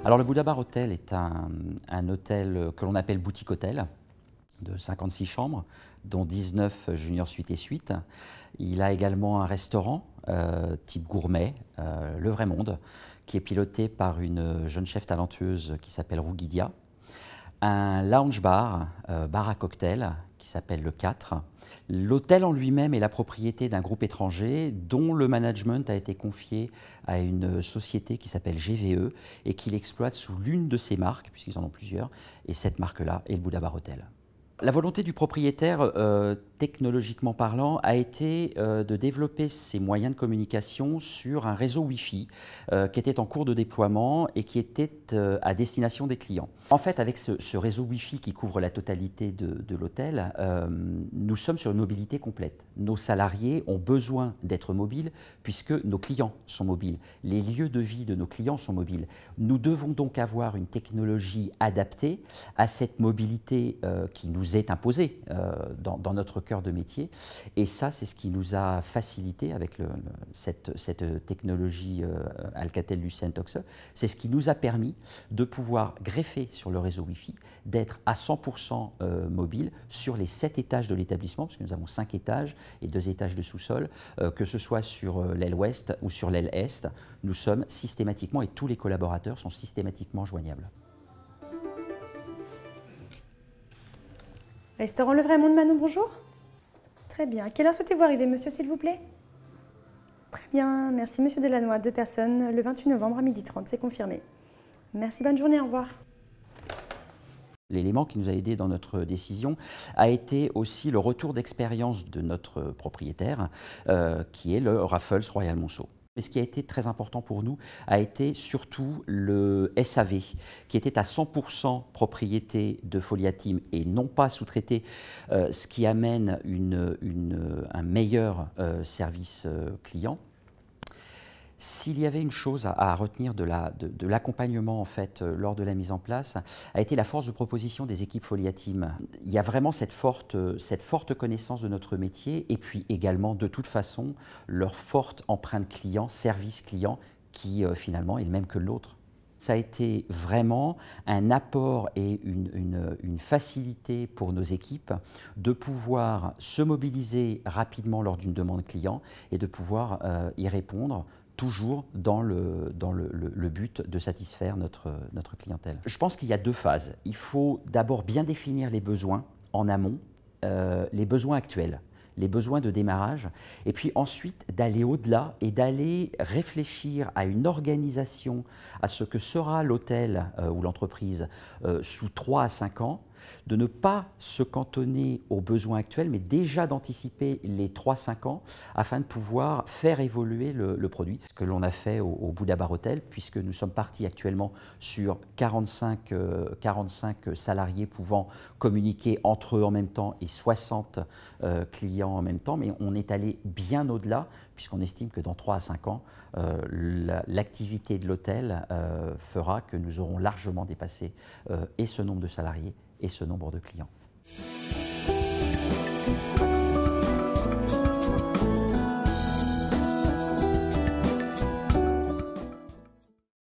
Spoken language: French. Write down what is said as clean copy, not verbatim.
Alors le Bouddha Bar Hotel est un hôtel que l'on appelle boutique hôtel de 56 chambres, dont 19 junior suite et suite. Il a également un restaurant type gourmet, Le Vrai Monde, qui est piloté par une jeune chef talentueuse qui s'appelle Rougidia. Un lounge bar, bar à cocktail, qui s'appelle le 4. L'hôtel en lui-même est la propriété d'un groupe étranger dont le management a été confié à une société qui s'appelle GVE et qu'il exploite sous l'une de ses marques, puisqu'ils en ont plusieurs, et cette marque-là est le Bouddha Bar Hotel. La volonté du propriétaire, technologiquement parlant, a été de développer ses moyens de communication sur un réseau Wi-Fi qui était en cours de déploiement et qui était à destination des clients. En fait, avec ce réseau Wi-Fi qui couvre la totalité de l'hôtel, nous sommes sur une mobilité complète. Nos salariés ont besoin d'être mobiles puisque nos clients sont mobiles. Les lieux de vie de nos clients sont mobiles. Nous devons donc avoir une technologie adaptée à cette mobilité qui nous est imposée dans notre cœur de métier. Et ça, c'est ce qui nous a facilité avec cette technologie Alcatel-Lucent Oxe. C'est ce qui nous a permis de pouvoir greffer sur le réseau Wi-Fi, d'être à 100% mobile sur les 7 étages de l'établissement, parce que nous avons 5 étages et 2 étages de sous-sol, que ce soit sur l'aile ouest ou sur l'aile est, nous sommes systématiquement, et tous les collaborateurs sont systématiquement joignables. Restaurant Le Vrai Monde, Manon, bonjour. Très bien. À quelle heure souhaitez-vous arriver, monsieur, s'il vous plaît? Très bien. Merci, monsieur Delannoy. 2 personnes, le 28 novembre à 12h30, c'est confirmé. Merci, bonne journée, au revoir. L'élément qui nous a aidé dans notre décision a été aussi le retour d'expérience de notre propriétaire, qui est le Raffles Royal Monceau. Mais ce qui a été très important pour nous a été surtout le SAV, qui était à 100% propriété de Foliatim et non pas sous-traité, ce qui amène un meilleur service client. S'il y avait une chose à retenir de l'accompagnement en fait, lors de la mise en place, a été la force de proposition des équipes Foliatim. Il y a vraiment cette forte connaissance de notre métier et puis également de toute façon leur forte empreinte client, service client qui finalement est le même que l'autre. Ça a été vraiment un apport et une facilité pour nos équipes de pouvoir se mobiliser rapidement lors d'une demande client et de pouvoir y répondre toujours dans le but de satisfaire notre clientèle. Je pense qu'il y a 2 phases. Il faut d'abord bien définir les besoins en amont, les besoins actuels, les besoins de démarrage, et puis ensuite d'aller au-delà et d'aller réfléchir à une organisation, à ce que sera l'hôtel ou l'entreprise sous 3 à 5 ans, de ne pas se cantonner aux besoins actuels, mais déjà d'anticiper les 3-5 ans afin de pouvoir faire évoluer le produit. Ce que l'on a fait au Bouddha Bar Hotel, puisque nous sommes partis actuellement sur 45 salariés pouvant communiquer entre eux en même temps et 60 clients en même temps, mais on est allé bien au-delà, puisqu'on estime que dans 3 à 5 ans, l'activité de l'hôtel fera que nous aurons largement dépassé et ce nombre de salariés et ce nombre de clients.